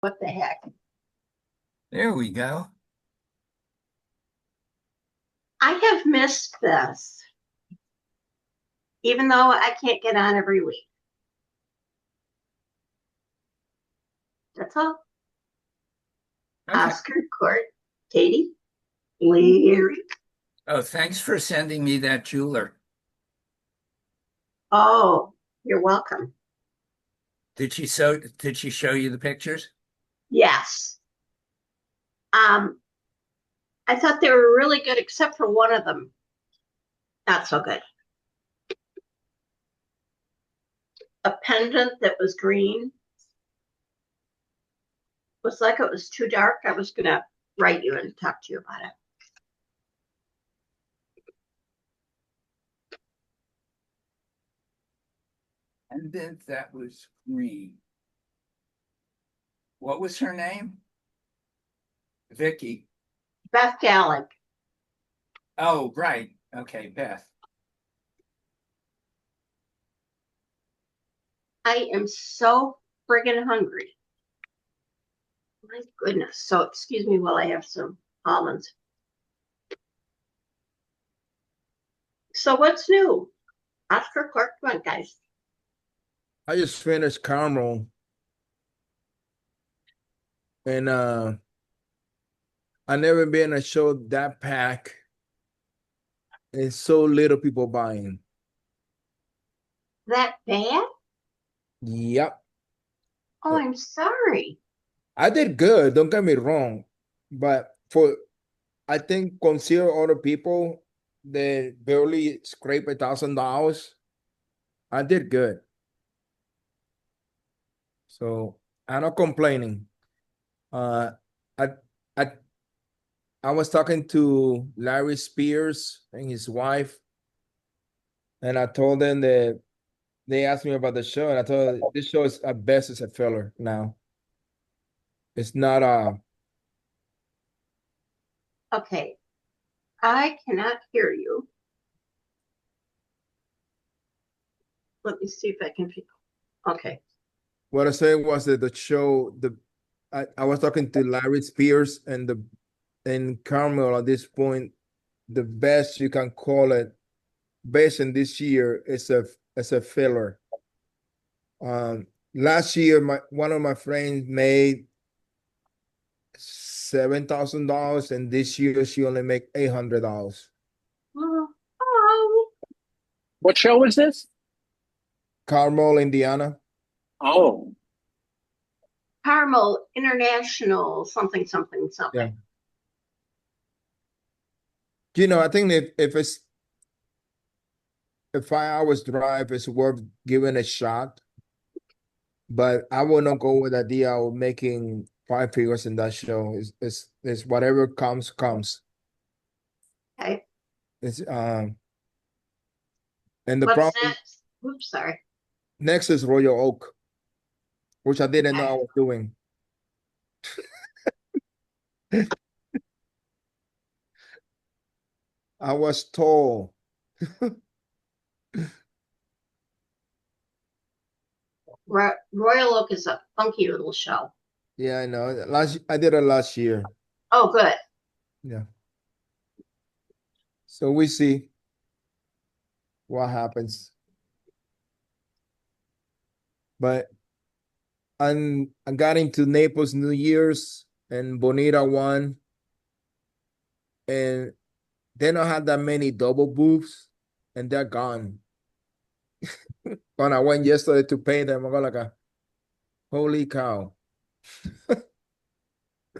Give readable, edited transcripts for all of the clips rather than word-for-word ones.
What the heck? There we go. I have missed this, even though I can't get on every week. That's all. Okay. Oscar, Court, Katie, Larry. Oh, thanks for sending me that jeweler. Oh, you're welcome. Did she show you the pictures? Yes. Um, I thought they were really good, except for one of them. Not so good. A pendant that was green. Was like it was too dark. I was gonna write you and talk to you about it. And then that was green. What was her name? Vicky. Beth Gallic. Oh, right. Okay, Beth. I am so friggin' hungry. My goodness. So excuse me while I have some almonds. So what's new? Oscar Clark, come on, guys. I just finished Carmel and I never been a show that packed and so little people buying. That bad? Yep. Oh, I'm sorry. I did good, don't get me wrong. But I think consider other people that barely scrape $1,000. I did good. So I'm not complaining. Uh I I I was talking to Larry Spears and his wife, and I told them that they asked me about the show, and I told them this show is at best is a filler now. It's not Okay, I cannot hear you. Let me see if I can. Okay. what I said was that the show I was talking to Larry Spears and Carmel at this point, the best you can call it based in this year is a filler. Last year one of my friends made $7,000, and this year she only make $800. Oh, oh. What show is this? Carmel, Indiana. Oh, Carmel International, something, something, Yeah. something. I think if it's a 5 hours drive, it's worth giving a shot. But I will not go with the idea of making five figures in that show. It's whatever comes, comes. Okay. It's and the What's problem next? Oops, sorry. next is Royal Oak, which I didn't know Okay. I was doing. I was told. Royal Oak is a funky little show. Yeah, I know. I did it last year. Oh, good. Yeah. So we see what happens. But I got into Naples New Year's and Bonita won, and they don't have that many double booths, and they're gone. When I went yesterday to pay them, I got like a holy cow.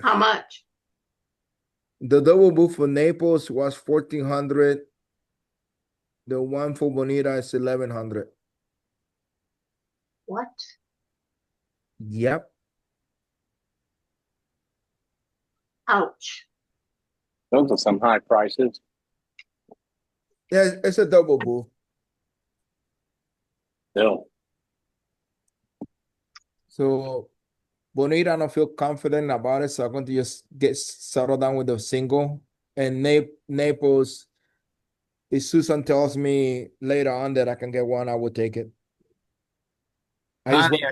How much? The double booth for Naples was 1,400. The one for Bonita is 1,100. What? Yep. Ouch. those are some high prices. Yeah, it's a double booth. Still, So Bonita, I don't feel confident about it, so I'm going to just get settled down with the single. And Naples, if Susan tells me later on that I can get one, I will take it. I just Bonnie,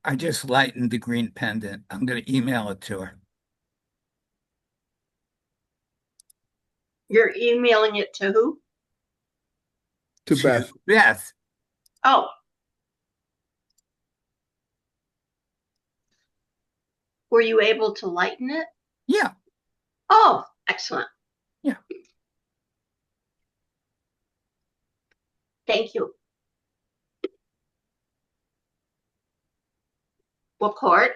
I just lightened the green pendant. I'm gonna email it to her. You're emailing it to who? to Beth. Beth. Oh, were you able to lighten it? Yeah, Oh, excellent. yeah. Thank you. What court?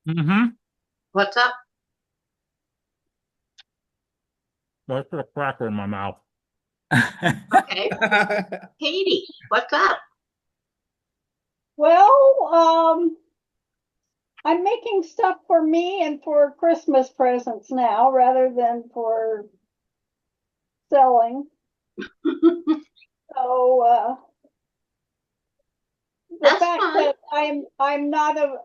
Mm-hmm. What's up? That's a cracker in my mouth. Okay. Katie, what's up? Well, I'm making stuff for me and for Christmas presents now rather than for selling. So, the That's fact fine. that I'm not a,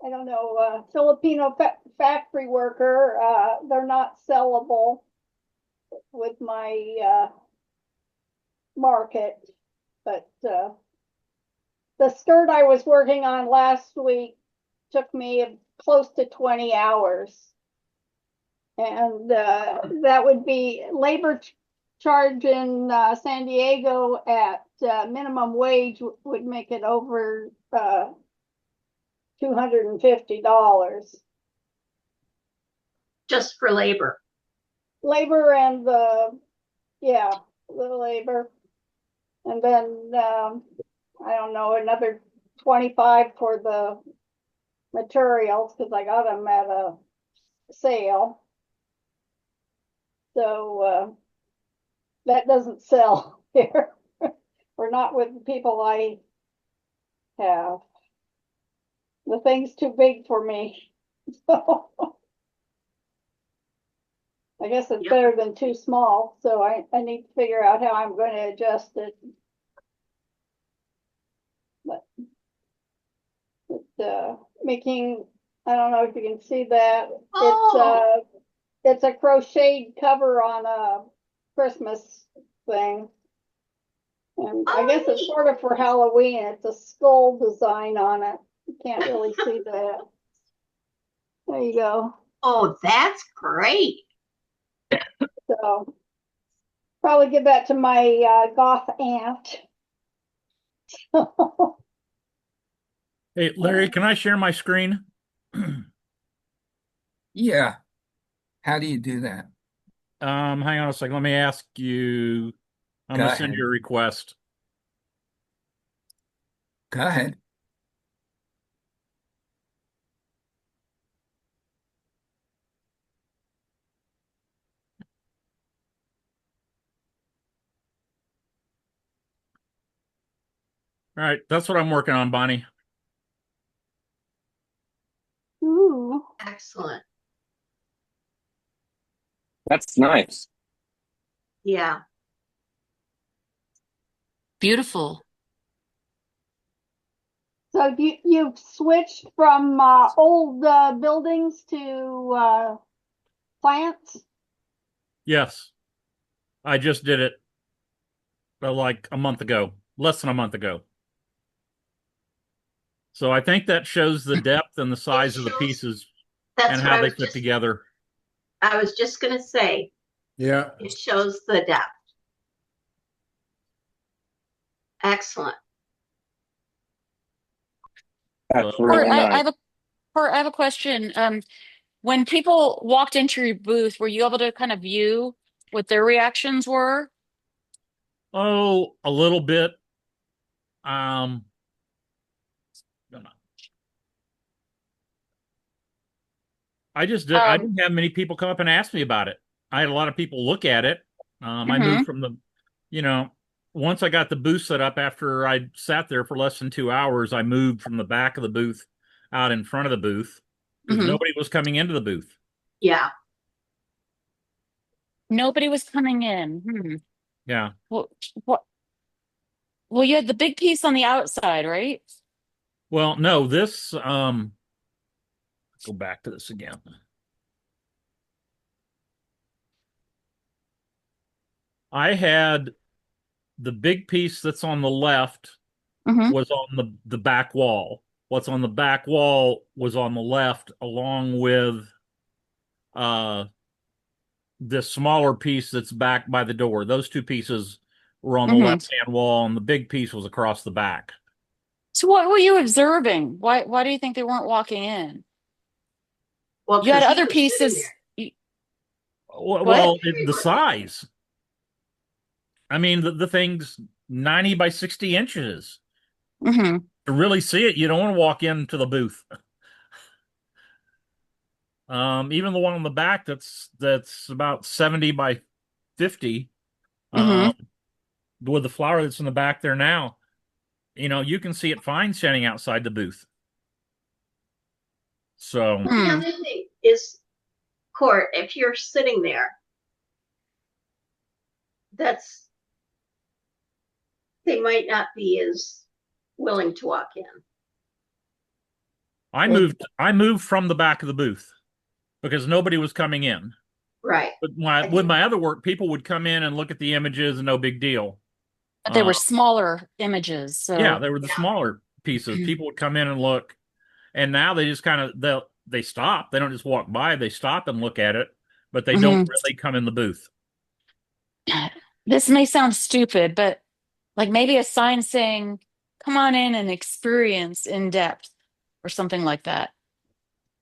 I don't know, Filipino factory worker, they're not sellable with my market. But the skirt I was working on last week took me close to 20 hours. And that would be labor charge in San Diego at minimum wage would make it over $250. Just for labor. Labor and the labor. And then I don't know, another 25 for the materials because I got them at a sale. So that doesn't sell here. Or not with the people I have. The thing's too big for me. So I guess it's Yep. better than too small. So I need to figure out how I'm going to adjust it. But making, I don't know if you can see that. Oh. It's a crocheted cover on a Christmas thing. And I Oh, guess it's neat. sort of for Halloween. It's a skull design on it. You can't really see that. There you go. Oh, that's great. So probably give that to my goth aunt. Hey, Larry, can I share my screen? Yeah. How do you do that? Hang on a second. Let me ask you. I'm Go gonna send ahead. you a request. Go ahead. All right, that's what I'm working on, Bonnie. Ooh. Excellent. That's nice. Yeah. Beautiful. So you've switched from old buildings to plants? Yes, I just did it like a month ago, less than a month ago. So I think that shows the depth and the size of the shows- pieces That's and what how they fit together. I was just gonna say. Yeah. It shows the depth. Excellent. That's So, really nice. I have a question. When people walked into your booth, were you able to kind of view what their reactions were? oh, a little bit. Um, I Um, didn't have many people come up and ask me about it. I had a lot of people look at it. I moved mhm, from you know, once I got the booth set up after I sat there for less than 2 hours, I moved from the back of the booth out in front of the booth because mhm. nobody was coming into the booth. Yeah. Nobody was coming in. Yeah. Well, what? Well, you had the big piece on the outside, right? Well, no, go back to this again. I had the big piece that's on the left Hmm. was on the back wall. What's on the back wall was on the left, along with uh this smaller piece that's back by the door. Those two pieces were on the Hmm. left-hand wall, and the big piece was across the back. So what were you observing? Why do you think they weren't walking in? Well, You had because he other was sitting pieces. there. What? Well, the size. I mean, the thing's 90 by 60 inches. Hmm. To really see it, you don't want to walk into the booth. Even the one on the back that's about 70 by 50, Hmm. um, with the flower that's in the back there now, you can see it fine standing outside the booth. So, The Hmm. other thing is, Court, if you're sitting there, that's they might not be as willing to walk in. I Well, moved from the back of the booth because nobody was coming in. Right. But I with think my other work, people would come in and look at the images, and no big deal. But they were Uh, smaller images, yeah, so they were the smaller pieces. People would come in and look, and now they just kind of they stop. They don't just walk by; they stop and look at it, but they don't Mhm. really come in the booth. This may sound stupid, but like maybe a sign saying, "Come on in and experience in depth," or something like that.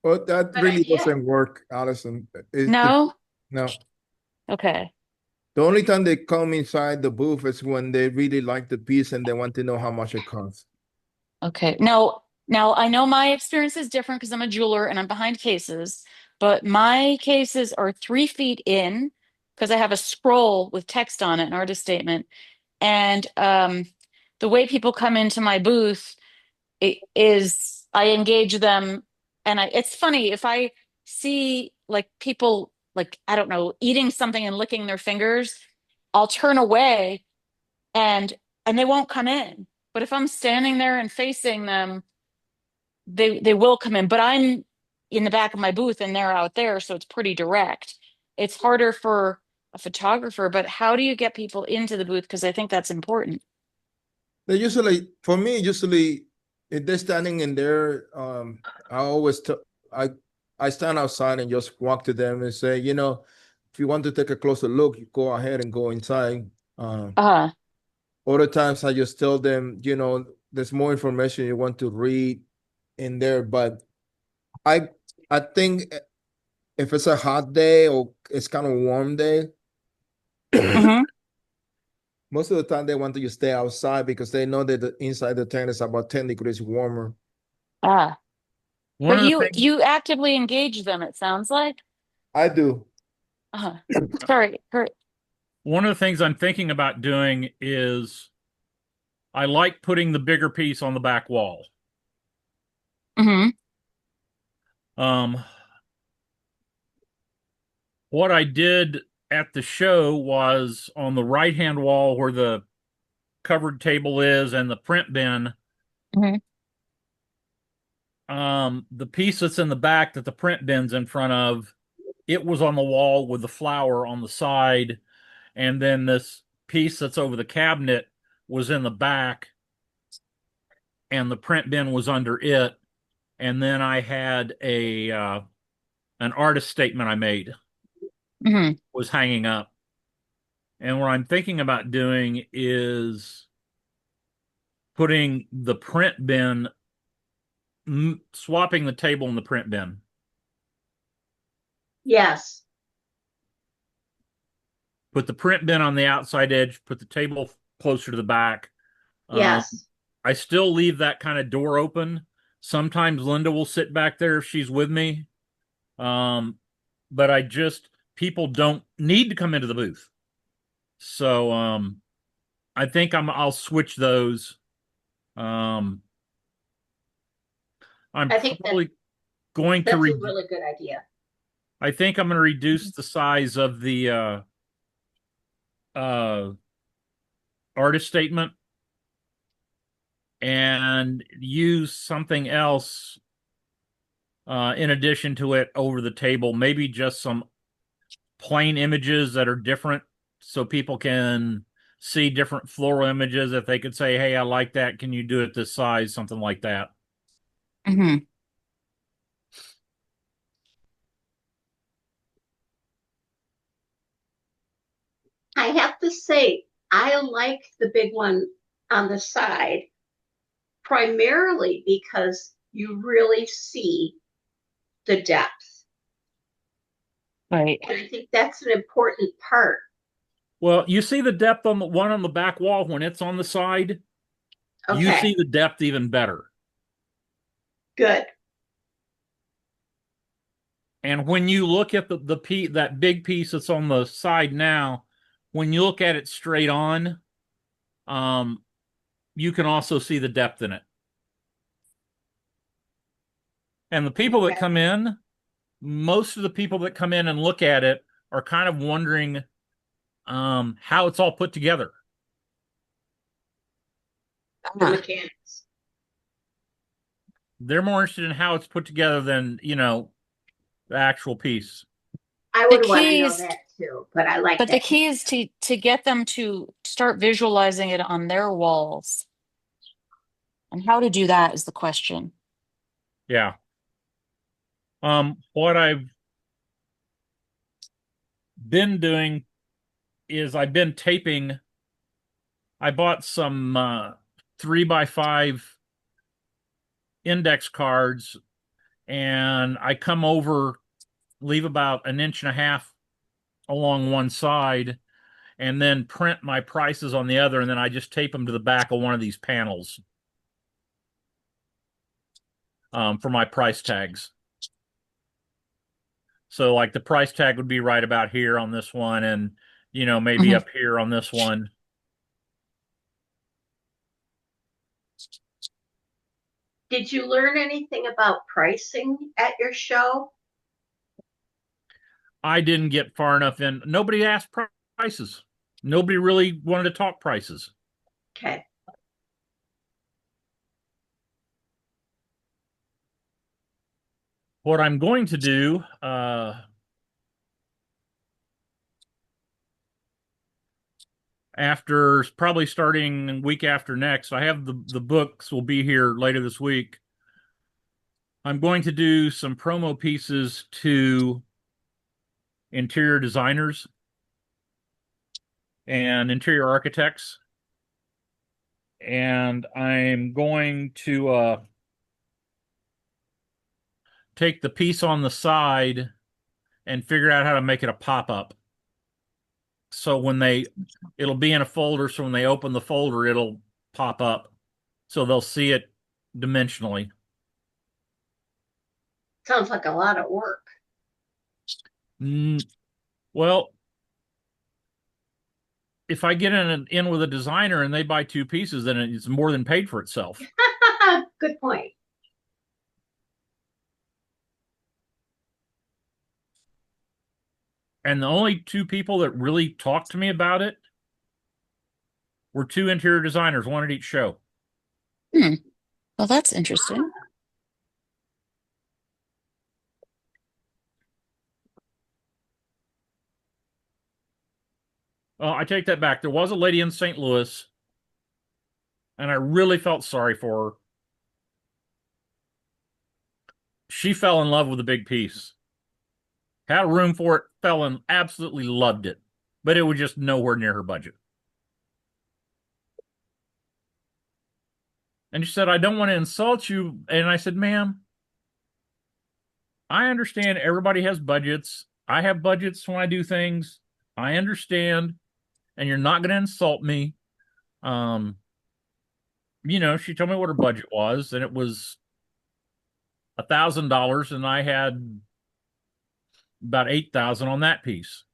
well, that good really idea. doesn't work, Allison. No? No. Okay. The only time they come inside the booth is when they really like the piece and they want to know how much it costs. Okay. No, now I know my experience is different because I'm a jeweler and I'm behind cases, but my cases are 3 feet in because I have a scroll with text on it, an artist statement. And the way people come into my booth is I engage them, and it's funny if I see like people like I don't know eating something and licking their fingers, I'll turn away and they won't come in. But if I'm standing there and facing them, they will come in. But I'm in the back of my booth and they're out there, so it's pretty direct. It's harder for a photographer, but how do you get people into the booth? Because I think that's important. They usually, for me, usually, if they're standing in there, I always I I stand outside and just walk to them and say, if you want to take a closer look, you go ahead and go inside. Uh, Other times I just tell them, there's more information you want to read in there. But I I think if it's a hot day or it's kind of warm day, mhm. most of the time they want you to stay outside because they know that the inside the tent is about 10 degrees warmer. Ah. One But of the you things, you actively engage them, it sounds like. I do. Uh, sorry, Kurt. one of the things I'm thinking about doing is I like putting the bigger piece on the back wall. Hmm. Um, what I did at the show was on the right-hand wall where the covered table is and the print bin. Hmm. The piece that's in the back that the print bin's in front of, it was on the wall with the flower on the side, and then this piece that's over the cabinet was in the back, and the print bin was under it. And then I had an artist statement I made Hmm. was hanging up. And what I'm thinking about doing is putting the print bin, swapping the table in the print bin. Yes. Put the print bin on the outside edge, put the table closer to the back. Um, Yes. I still leave that kind of door open. Sometimes Linda will sit back there if she's with me. Um, but people don't need to come into the booth. So I think I'll switch those. Um, I'm I think that probably going to that's a really good idea. I think I'm going to reduce the size of the uh, artist statement and use something else in addition to it over the table. Maybe just some plain images that are different so people can see different floral images. If they could say, hey, I like that. Can you do it this size? Something like that. Hmm. I have to say, I like the big one on the side primarily because you really see the depth. Right. And I think that's an important part. Well, you see the depth on the one on the back wall when it's on the side. You Okay, see the depth even better. good. And when you look at the piece, that big piece that's on the side now, when you look at it straight on, um, you can also see the depth in it. And the people that Okay. come in, most of the people that come in and look at it are kind of wondering how it's all put together. The Ah, mechanics. They're more interested in how it's put together than, the actual piece. I the would want to key know is, that too, but I like but the that. key is to get them to start visualizing it on their walls. And how to do that is the question. Yeah. What I've been doing is I've been taping. I bought some 3x5 index cards, and I come over, leave about an inch and a half along one side, and then print my prices on the other, and then I just tape them to the back of one of these panels for my price tags. So like the price tag would be right about here on this one, and maybe Mhm. up here on this one. Did you learn anything about pricing at your show? I didn't get far enough in. Nobody asked prices. Nobody really wanted to talk prices. Okay. What I'm going to do, after probably starting week after next, I have the books will be here later this week. I'm going to do some promo pieces to interior designers and interior architects. And I'm going to take the piece on the side and figure out how to make it a pop-up. So it'll be in a folder. So when they open the folder, it'll pop up. So they'll see it dimensionally. Sounds like a lot of work. Well, if I get in with a designer and they buy two pieces, then it's more than paid for itself. Good point. And the only two people that really talked to me about it were two interior designers, one at each show. Hmm. Well, that's interesting. I take that back. There was a lady in St. Louis, and I really felt sorry for her. She fell in love with the big piece. Had a room for it, fell in, absolutely loved it, but it was just nowhere near her budget. And she said, I don't want to insult you. And I said, ma'am, I understand everybody has budgets. I have budgets when I do things. I understand. And you're not going to insult me. She told me what her budget was, and it was $1,000, and I had about 8,000 on that piece.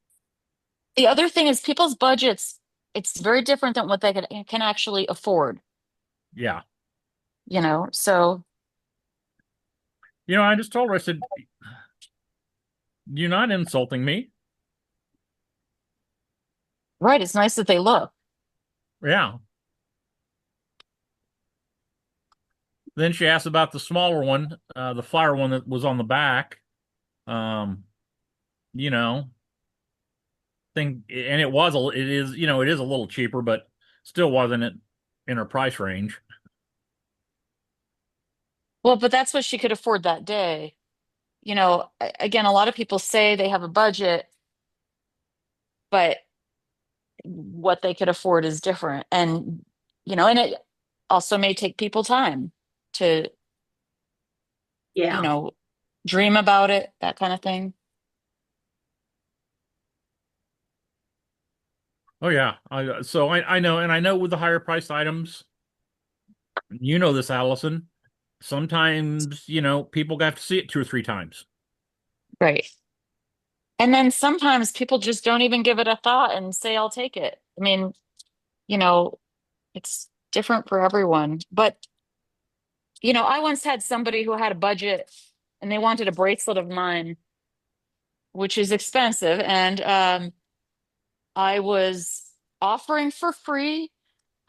The other thing is people's budgets, it's very different than what they can actually afford, Yeah. So I just told her, I said, you're not insulting me. right, it's nice that they look. Yeah. Then she asked about the smaller one, the flower one that was on the back. Um, you know, think, and it is, it is a little cheaper, but still wasn't in her price range. Well, but that's what she could afford that day. Again, a lot of people say they have a budget, but what they could afford is different. And it also may take people time to, Yeah. dream about it, that kind of thing. Oh yeah. I know, and I know with the higher priced items, you know this, Allison. Sometimes, people have to see it 2 or 3 times. Right. And then sometimes people just don't even give it a thought and say, I'll take it. I mean, you know, it's different for everyone. But, I once had somebody who had a budget and they wanted a bracelet of mine, which is expensive. And I was offering for free.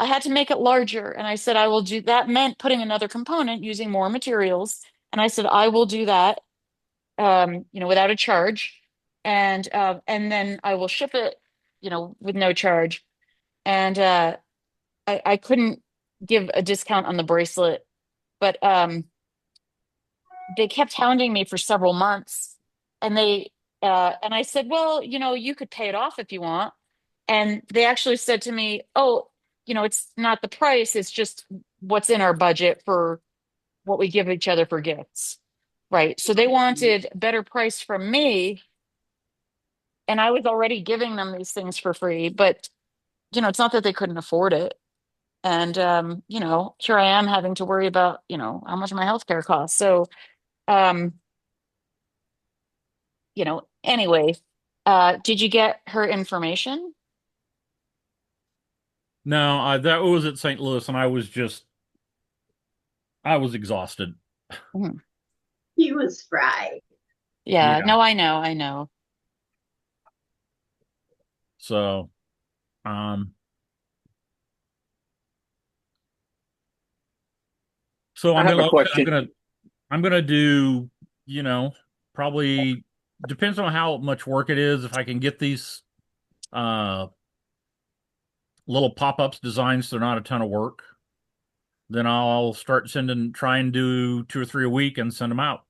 I had to make it larger. And I said, I will do that, meant putting another component using more materials. And I said, I will do that, without a charge. And then I will ship it, with no charge. And I couldn't give a discount on the bracelet, but they kept hounding me for several months. And I said, well, you could pay it off if you want. And they actually said to me, oh, it's not the price, it's just what's in our budget for what we give each other for gifts. Right. So they wanted a better price from me. And I was already giving them these things for free, but it's not that they couldn't afford it. And here I am having to worry about, how much my healthcare costs. So um, anyway, did you get her information? No, that was at St. Louis, and I was exhausted. Mhm. He was fried. Yeah, Yeah. no, I know. So, um, so I I'm have gonna, a I'm question. gonna, I'm gonna do, probably depends on how much work it is. If I can get these, uh, little pop-ups designs, they're not a ton of work. Then I'll try and do 2 or 3 a week and send them out.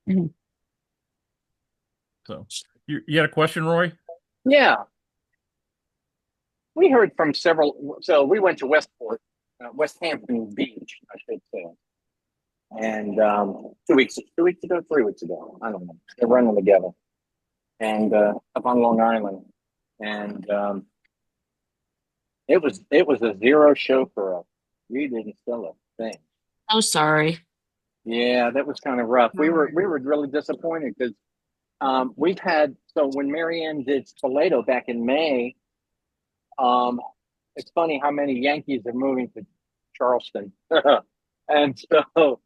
Mhm. So, you had a question, Roy? Yeah, we heard from several. So we went to West Hampton Beach, I should say, and 2 weeks ago, 3 weeks ago, I don't know. They're running together, and up on Long Island, and it was a zero show for us. We didn't sell a thing. Oh, sorry. Yeah, that was kind of rough. We were really disappointed because we've had so when Marianne did Spoleto back in May. It's funny how many Yankees are moving to Charleston, and so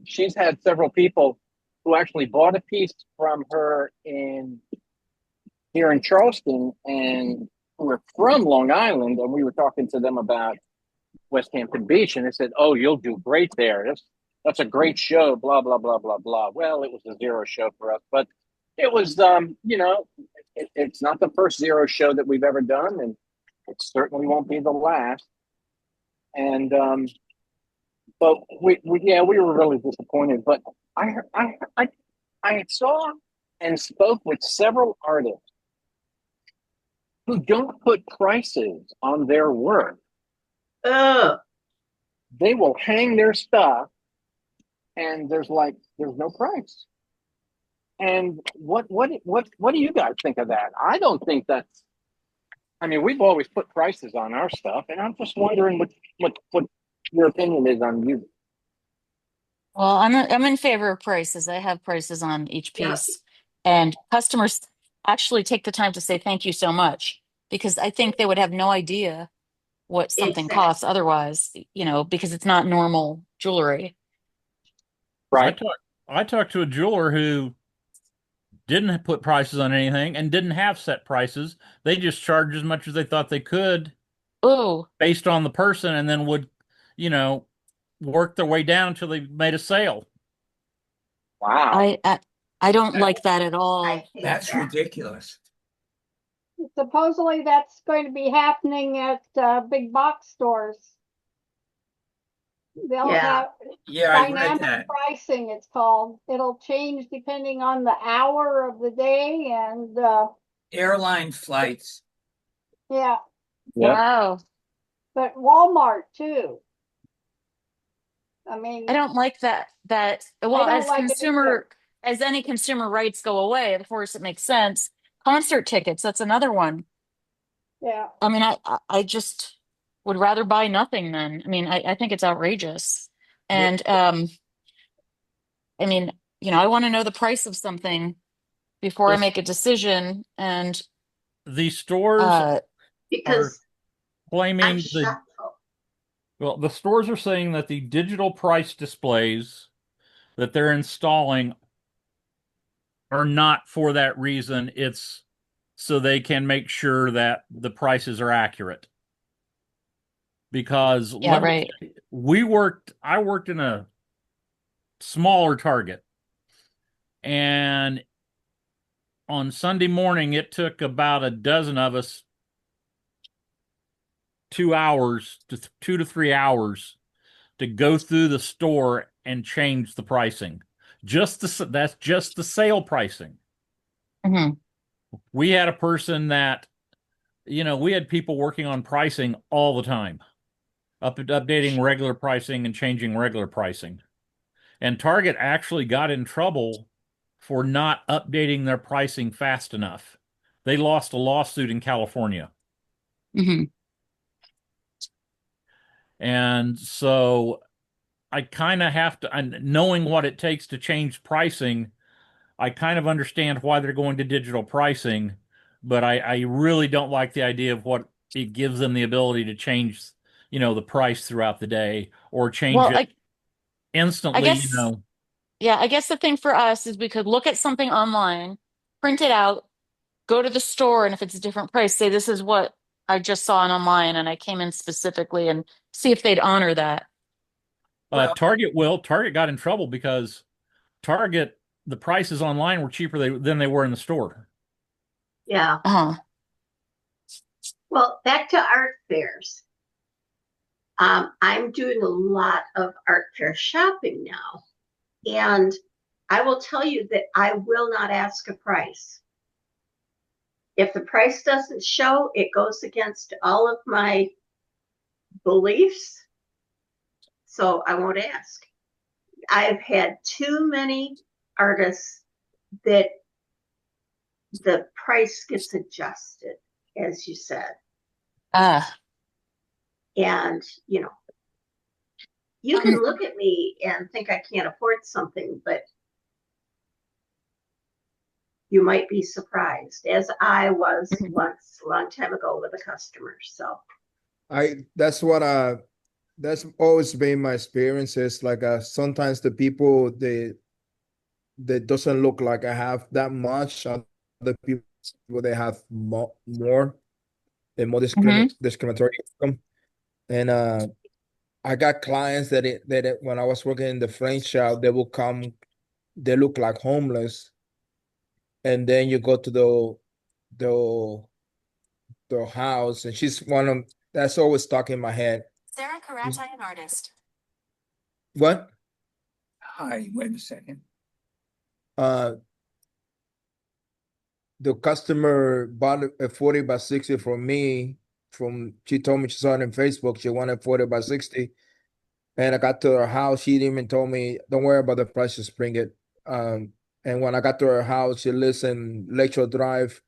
she's had several people who actually bought a piece from her in here in Charleston and who were from Long Island, and we were talking to them about West Hampton Beach, and they said, "Oh, you'll do great there. That's a great show." Blah blah blah blah blah. Well, it was a zero show for us, but it was, it's not the first zero show that we've ever done, and it certainly won't be the last. And but we were really disappointed. But I I I I saw and spoke with several artists who don't put prices on their work. Oh, They will hang their stuff and there's no price. And what do you guys think of that? I don't think that's. I mean, we've always put prices on our stuff, and I'm just wondering what your opinion is on music. Well, I'm in favor of prices. I have prices on each yeah, piece, and customers actually take the time to say thank you so much because I think they would have no idea what something exactly. costs otherwise, because it's not normal jewelry. I Right. talked I talked to a jeweler who didn't put prices on anything and didn't have set prices. They just charged as much as they thought they could Oh, based on the person, and then would, you know, work their way down until they made a sale. Wow. I I don't That- like that at I all. hate That's that. ridiculous. Supposedly that's going to be happening at big box stores. They'll Yeah. have Yeah, I read dynamic that. pricing, it's called. It'll change depending on the hour of the day and Airline flights. yeah, Yeah. Wow. but Walmart too. I mean, I don't like that I well, don't like it either. as any consumer rights go away, of course it makes sense. Concert tickets, that's another one. Yeah. I mean, I just would rather buy nothing then. I mean, I think it's outrageous. But And I mean, I want to know the price of something before I This, make a decision. And the stores uh are Because I'm claiming shocked. the stores are saying that the digital price displays that they're installing are not for that reason. It's so they can make sure that the prices are accurate. Because yeah, let me right. tell you, I worked in a smaller Target, and on Sunday morning it took about a dozen of us 2 hours to 2 to 3 hours to go through the store and change the pricing. That's just the sale pricing. Hmm. We had a person that, we had people working on pricing all the time, updating regular pricing and changing regular pricing. And Target actually got in trouble for not updating their pricing fast enough. They lost a lawsuit in California. Hmm. And so I kind of have to, and knowing what it takes to change pricing, I kind of understand why they're going to digital pricing, but I really don't like the idea of what it gives them the ability to change, the price throughout the day or change Well, it I instantly, guess yeah, I guess the thing for us is we could look at something online, print it out, go to the store, and if it's a different price, say this is what I just saw on online and I came in specifically and see if they'd honor that. Well, Target got in trouble because Target, the prices online were cheaper than they were in the store. Yeah. Uh-huh. Well, back to art fairs. I'm doing a lot of art fair shopping now, and I will tell you that I will not ask a price. If the price doesn't show, it goes against all of my beliefs, so I won't ask. I've had too many artists that the price gets adjusted, as you said. Ah. And, you can look at me and think I can't afford something, but you might be surprised, as I was Mhm. once a long time ago with a customer. So, that's what that's always been my experience. Is like sometimes the people they doesn't look like I have that much. Other people they have more and more Mhm. discriminatory income. And I got clients when I was working in the French shop, they will come, they look like homeless, and then you go to the the house, and she's one of that's always stuck in my head. Sarah Karatai, an artist. What? hi, wait a second. Uh, the customer bought a 40 by 60 from me. She told me she saw it on Facebook. She wanted 40 by 60. And I got to her house. She even told me, don't worry about the price, just bring it. And when I got to her house, she lives in Lakeshore Drive,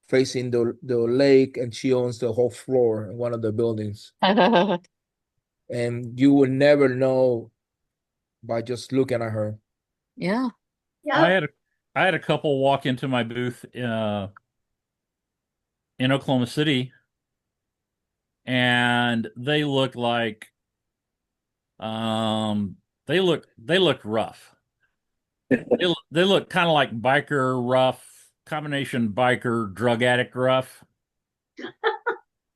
facing the lake, and she owns the whole floor in one of the buildings. And you will never know by just looking at her. Yeah. I yeah, had a I had a couple walk into my booth in Oklahoma City, and they look like um they look rough. They look kind of like biker rough, combination biker drug addict rough.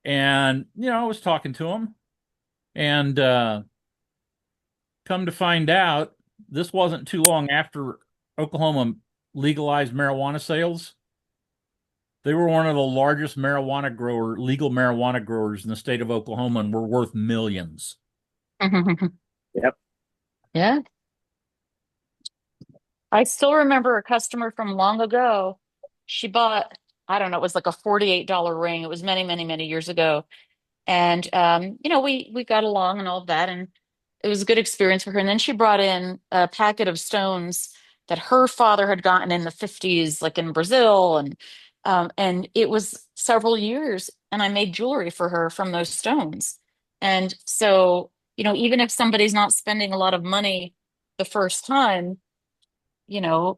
And I was talking to them, and come to find out, this wasn't too long after Oklahoma legalized marijuana sales. They were one of the largest legal marijuana growers in the state of Oklahoma, and were worth millions. Yep. Yeah. I still remember a customer from long ago. She bought, I don't know, it was like a $48 ring. It was many, many, many years ago. And we got along and all of that, and it was a good experience for her. And then she brought in a packet of stones that her father had gotten in the 50s, like in Brazil, and it was several years, and I made jewelry for her from those stones. And so, even if somebody's not spending a lot of money the first time, you know,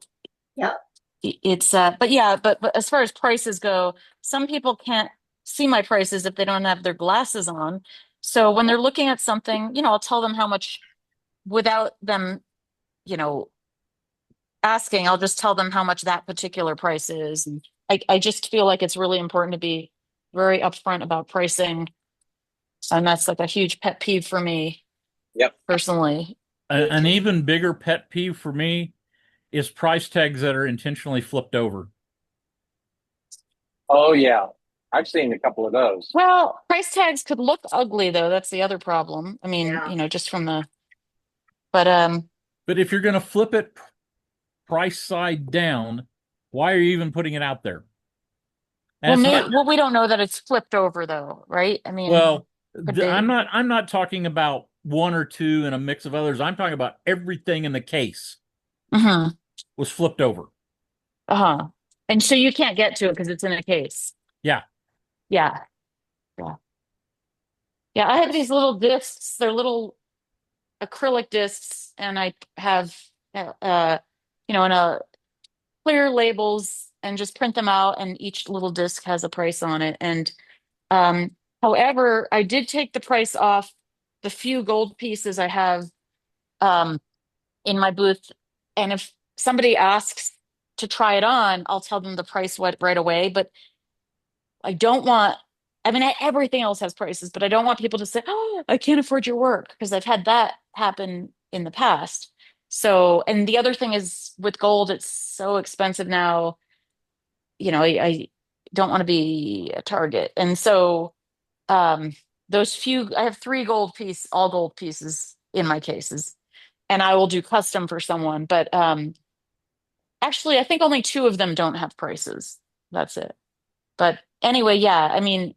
Yep. it's but yeah, but as far as prices go, some people can't see my prices if they don't have their glasses on. So when they're looking at something, I'll tell them how much without them, you know, asking. I'll just tell them how much that particular price is. And I just feel like it's really important to be very upfront about pricing. And that's like a huge pet peeve for me Yep. personally. An even bigger pet peeve for me is price tags that are intentionally flipped over. Oh yeah, I've seen a couple of those. Well, price tags could look ugly though. That's the other problem. I mean, Yeah. just from but But if you're going to flip it price side down, why are you even putting it out there? And it's not, we don't know that it's flipped over though, right? I mean, well, could be. I'm not talking about one or two and a mix of others. I'm talking about everything in the case Hmm. was flipped over. Uh-huh. And so you can't get to it because it's in a case. Yeah. Yeah. Yeah. Yeah. I have these little discs. They're little acrylic discs, and I have in a clear labels and just print them out, and each little disc has a price on it. And um, however, I did take the price off the few gold pieces I have um in my booth. And if somebody asks to try it on, I'll tell them the price right away. But I don't want, I mean, everything else has prices, but I don't want people to say, "Oh, I can't afford your work," because I've had that happen in the past. So, and the other thing is with gold, it's so expensive now. I don't want to be a target. And so, um, I have three all gold pieces in my cases, and I will do custom for someone. But actually, I think only two of them don't have prices. That's it. But anyway, yeah, I mean,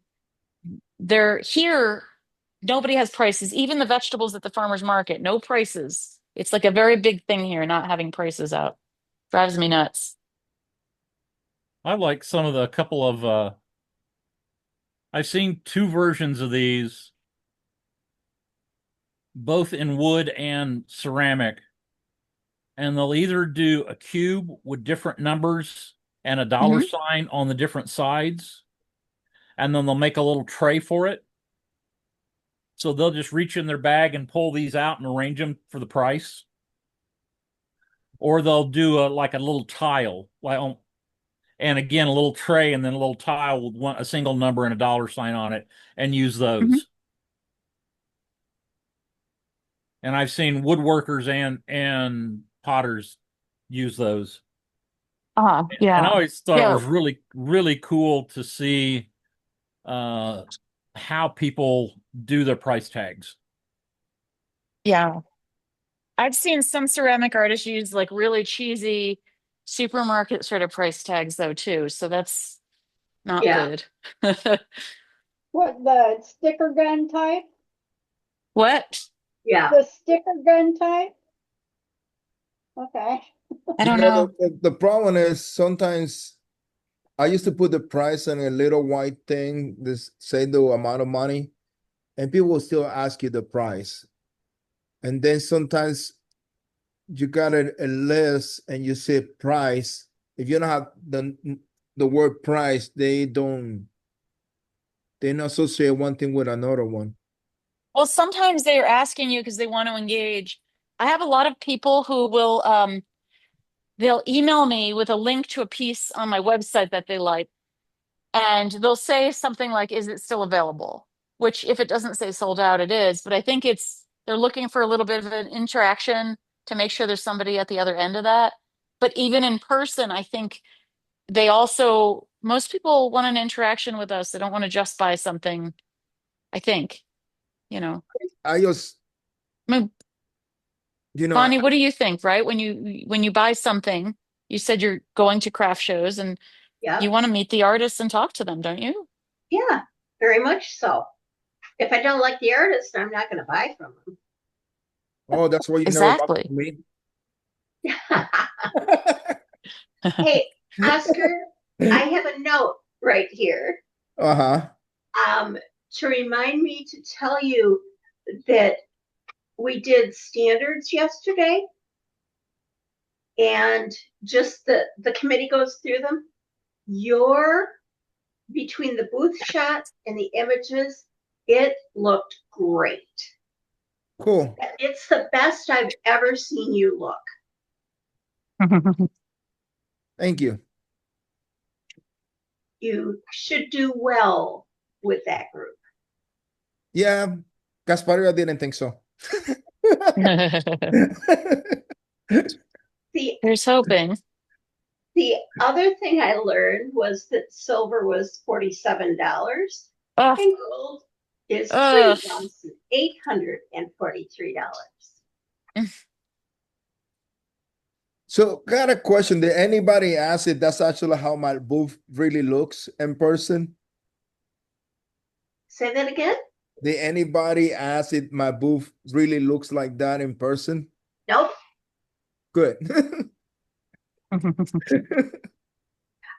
they're here. Nobody has prices. Even the vegetables at the farmer's market, no prices. It's like a very big thing here, not having prices out. Drives me nuts. I like some of the couple of I've seen two versions of these, both in wood and ceramic, and they'll either do a cube with different numbers and a dollar Hmm. sign on the different sides, and then they'll make a little tray for it. So they'll just reach in their bag and pull these out and arrange them for the price. Or they'll do like a little tile, and again a little tray and then a little tile with a single number and a dollar sign on it, and use Hmm. those. And I've seen woodworkers and potters use those. And I Yeah. always thought it Yeah. was really, really cool to see uh, how people do their price tags. Yeah. I've seen some ceramic artists use like really cheesy supermarket sort of price tags though too. So that's not Yeah. good. What, the sticker gun type? What? Yeah. The sticker gun type? Okay. I You don't know, know. the problem is sometimes I used to put the price on a little white thing, this say the amount of money, and people will still ask you the price. And then sometimes you got a list and you say price. If you don't have the word price, they don't associate one thing with another one. Well, sometimes they're asking you because they want to engage. I have a lot of people who will they'll email me with a link to a piece on my website that they like, and they'll say something like, "Is it still available?" Which, if it doesn't say sold out, it is. But I think they're looking for a little bit of an interaction to make sure there's somebody at the other end of that. But even in person, I think they also, most people want an interaction with us. They don't want to just buy something, I think, you know. I just, I mean, you know, Bonnie, what do you think, right? When you buy something, you said you're going to craft shows and Yeah, you want to meet the artists and talk to them, don't you? yeah, very much so. If I don't like the artist, I'm not going to buy from oh, that's why you never bought Exactly. from me. them. Hey, Oscar, I have a note right here Uh-huh. um, to remind me to tell you that we did standards yesterday, and just the committee goes through them. Your between the booth shot and the images, it looked great. Cool. It's the best I've ever seen you look. Thank you. You should do well with that group. Yeah, Gaspario didn't think so. The Here's hoping. the other thing I learned was that silver was $47 Oh, and gold is ugh. $3,843. So, got a question. Did anybody ask if that's actually how my booth really looks in person? Say that again? Did anybody ask if my booth really looks like that in person? Nope. Good.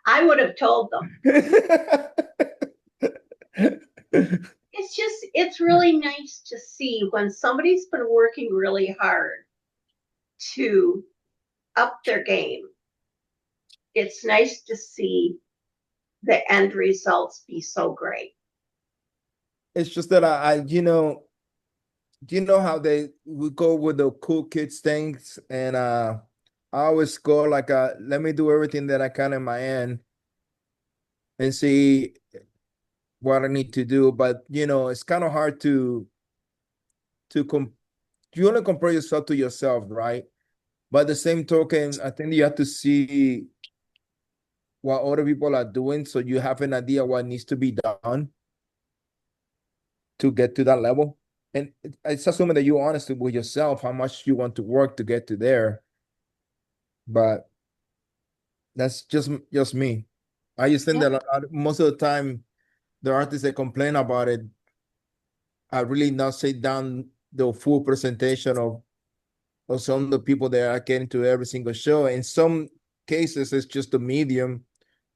I would have told them. It's really nice to see when somebody's been working really hard to up their game. It's nice to see the end results be so great. It's just that you know how they would go with the cool kids things, and I always go like, let me do everything that I can in my end and see what I need to do. But it's kind of hard to you only compare yourself to yourself, right? But the same token, I think you have to see what other people are doing so you have an idea what needs to be done to get to that level. And it's assuming that you're honest with yourself, how much you want to work to get to there. But that's just me. I just think Yeah. that most of the time, the artists that complain about it are really not sit down the full presentation of some of the people that are getting to every single show. In some cases, it's just the medium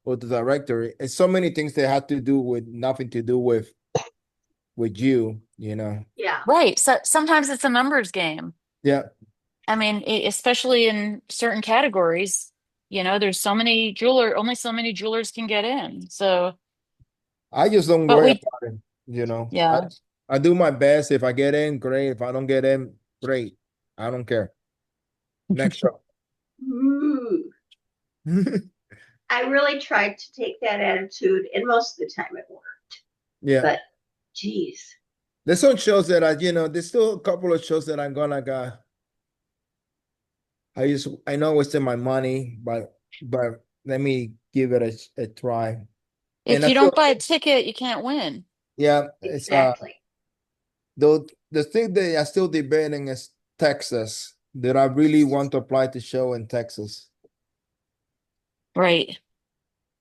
or the director. And so many things that have to do with nothing to do with you. Yeah. Right. So sometimes it's a numbers game. Yeah. I mean, especially in certain categories, there's only so many jewelers can get in. So, I just don't but worry we, about it. I, yeah. I do my best. If I get in, great. If I don't get in, great. I don't care. Next show. Ooh. I really tried to take that attitude, and most of the time it worked. Yeah. But geez. There's some shows that there's still a couple of shows that I'm gonna go. I know I wasted my money, but let me give it a try. And If I you feel, don't buy a ticket, you can't win. yeah, it's Exactly. the thing that I'm still debating is Texas. That I really want to apply to show in Texas. Right.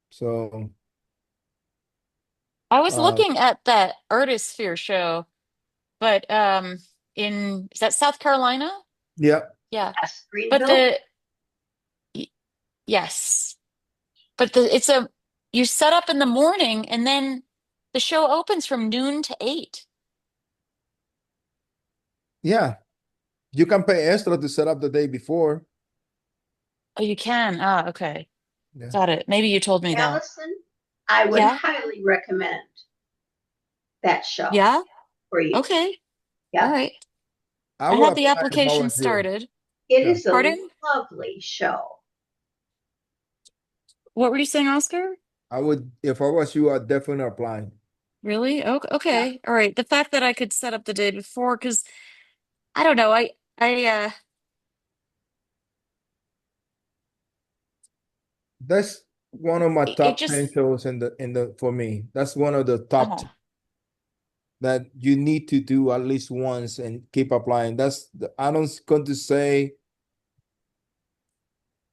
So I was uh looking at that Artisphere show, but is that South Carolina? yeah, Yeah. Yes, But Greenville. y- yes. But you set up in the morning and then the show opens from noon to 8. yeah. You can pay extra to set up the day before. Oh, you can. Ah, okay. Yeah. Got it. Maybe you told me that. Allison, I would Yeah. highly recommend that show Yeah. for you. Okay. All Yeah. right. I I would had the apply if I application was you. started. It Yeah. is a Pardon? lovely show. What were you saying, Oscar? I would if I was you, I'd definitely apply. Really? Okay. Yeah. Okay. All right. The fact that I could set up the day before, because I don't know, That's one of my it top 10 just, shows in the for me. That's one of the top 10 oh, that you need to do at least once and keep applying. I don't going to say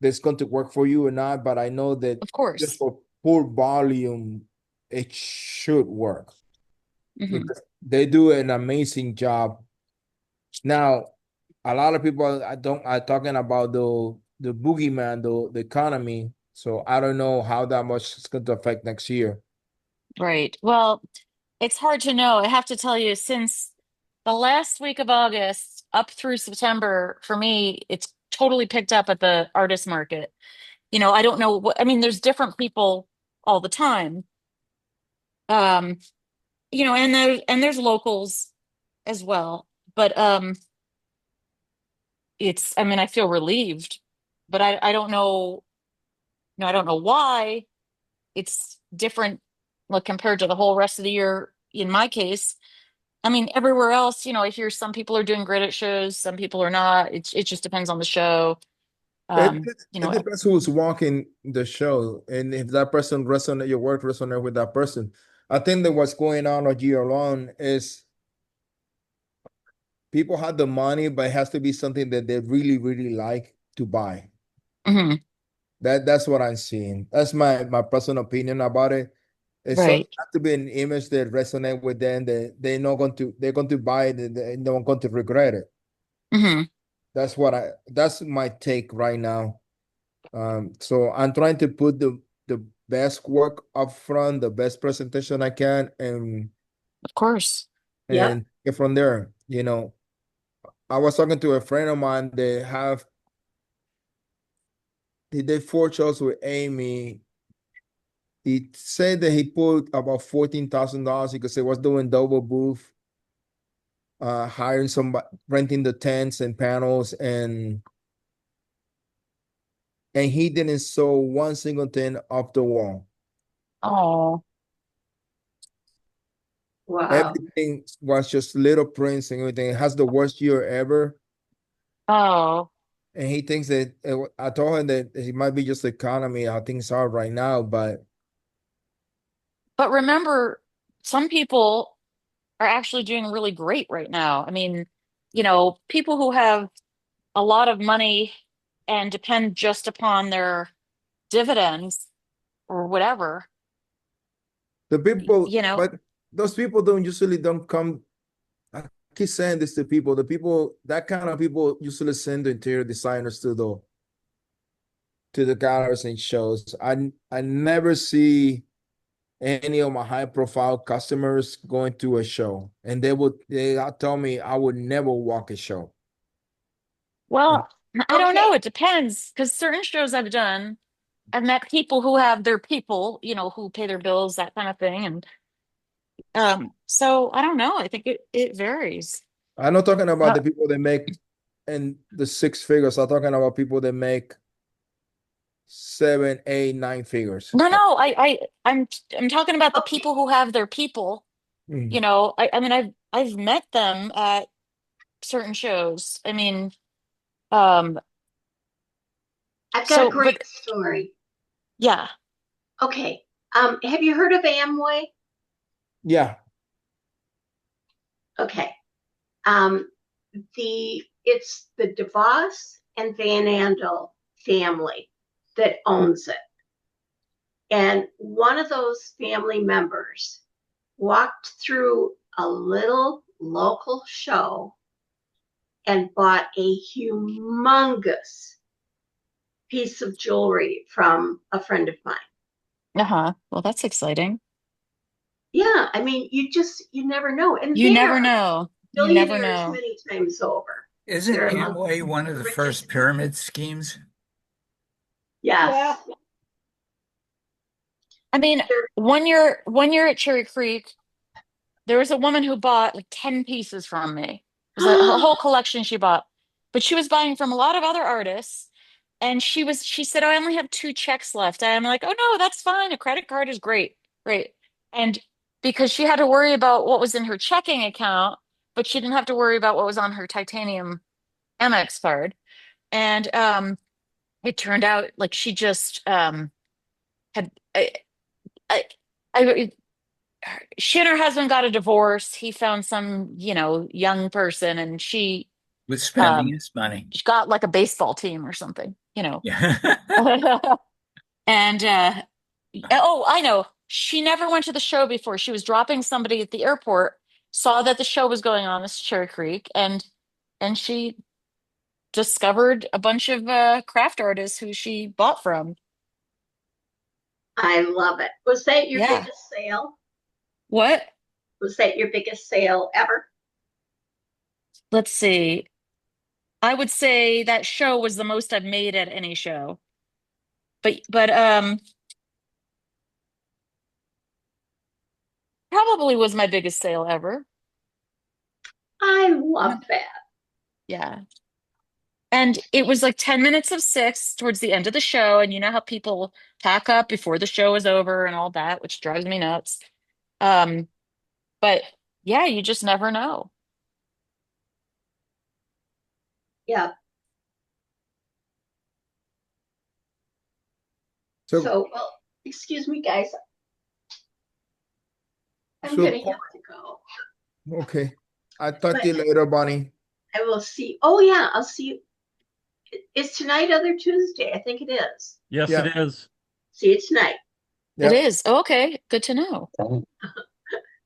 that's going to work for you or not, but I know that of just course. for full volume, it should work Hmm. because they do an amazing job. Now, a lot of people I don't are talking about the boogeyman, the economy. So I don't know how that much it's going to affect next year. Right. Well, it's hard to know. I have to tell you, since the last week of August up through September, for me, it's totally picked up at the artist market. I don't know what, I mean, there's different people all the time. Um, and there's locals as well. But I mean, I feel relieved, but I don't know, I don't know why it's different, like compared to the whole rest of the year in my case. I mean, everywhere else, I hear some people are doing great at shows, some people are not. It just depends on the show. It Um, you it know, depends who's walking the show and if that person resonate your work resonate with that person. I think that what's going on all year long is people have the money, but it has to be something that they really, really like to buy. mhm, That's what I'm seeing. That's my personal opinion about it. It's so it right. has to be an image that resonate with them. That they're going to buy it. They're not going to regret it. Hmm. That's my take right now. So I'm trying to put the best work up front, the best presentation I can, Of course. Yep. and get from there. I was talking to a friend of mine. He did 4 shows with Amy. He said that he put about $14,000 because he was doing double booth, hiring somebody, renting the tents and panels, and he didn't sew one single thing off the wall. Oh, Wow. Everything was just little prints and everything. It has the worst year ever. oh. And he thinks that I told him that it might be just the economy, how things are right now. But But remember, some people are actually doing really great right now. I mean, people who have a lot of money and depend just upon their dividends or whatever, the people, you know. but those people don't come. I keep saying this to people. That kind of people usually send the interior designers to the galleries and shows. I never see any of my high profile customers going to a show, and they tell me I would never walk a show. And Well, I don't know. Okay. It depends because certain shows I've done, I've met people who have their people, who pay their bills, that kind of thing. And so I don't know. I think it varies. I'm not talking about Uh, the people that make in the six figures. I'm talking about people that make seven, eight, nine figures. no, no, I'm talking about the Okay. people who have their people. Mm. I mean I've met them at certain shows. I mean, um, I've got a so great but story. yeah. Okay. Have you heard of Amway? Yeah. Okay. Um, it's the DeVos and Van Andel family that owns it. And one of those family members walked through a little local show and bought a humongous piece of jewelry from a friend of mine. Uh-huh. Well, that's exciting. Yeah, I mean, you never know. And You they're never know. You never billionaires know. many times over. Isn't They're among Amway one of the the richest. first pyramid schemes? Yeah. Yes. I mean, They're, one year at Cherry Creek, there was a woman who bought like 10 pieces from me. It was a whole collection she bought. But she was buying from a lot of other artists. And she said, "Oh, I only have two checks left." I'm like, "Oh no, that's fine. A credit card is great. Great." And because she had to worry about what was in her checking account, but she didn't have to worry about what was on her titanium Amex card. And it turned out like she just had I, I she and her husband got a divorce. He found some, young person, and With spending um his money. she got like a baseball team or something, Yeah. And oh, I know. She never went to the show before. She was dropping somebody at the airport, saw that the show was going on, this Cherry Creek, and she discovered a bunch of craft artists who she bought from. I love it. Was that your Yeah. biggest sale? What? Was that your biggest sale ever? Let's see. I would say that show was the most I've made at any show. But probably was my biggest sale ever. I love that. Yeah. And it was like 10 minutes of 6 towards the end of the show. And you know how people pack up before the show is over and all that, which drives me nuts. Um, but yeah, you just never know. Yeah. So, So, well, excuse me, guys. I'm so, gonna have to go. okay. I'll talk But to you later, Bonnie. I will see. Oh yeah, I'll see you. Is tonight other Tuesday? I think it is. Yes, Yeah, it is. See you tonight. It yeah. is. Oh, okay. Good to know. Bye.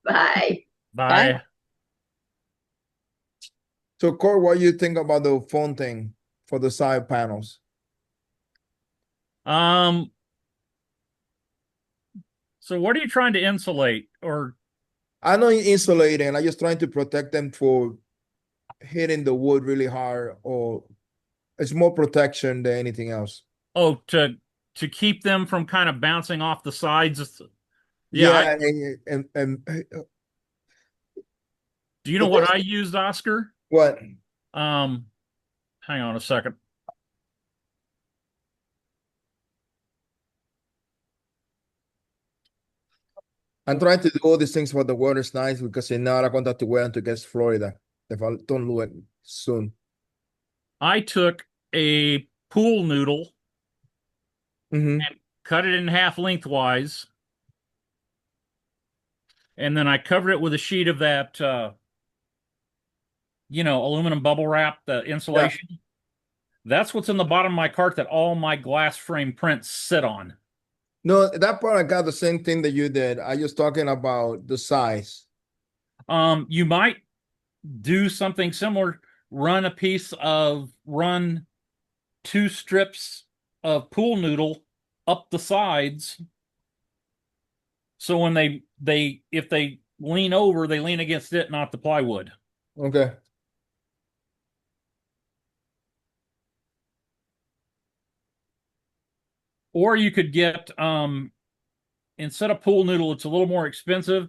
Bye. Bye. So, Core, what do you think about the phone thing for the side panels? Um, so what are you trying to insulate? Or I know insulating. I'm just trying to protect them for hitting the wood really hard, or it's more protection than anything else. oh, to keep them from kind of bouncing off the sides? Yeah, Yeah, and do you know the what best I used, Oscar? what? Um, hang on a second. I'm trying to do all these things for the weather's nice because in now I'm going to have to wait until it gets Florida if I don't do it soon. I took a pool noodle Mm-hmm. and cut it in half lengthwise, and then I covered it with a sheet of that aluminum bubble wrap, the Yeah. insulation. That's what's in the bottom of my cart that all my glass frame prints sit on. No, that part I got the same thing that you did. I just talking about the size. You might do something similar, run 2 strips of pool noodle up the sides. So when if they lean over, they lean against it, not the plywood. Okay. Or you could get instead of pool noodle, it's a little more expensive.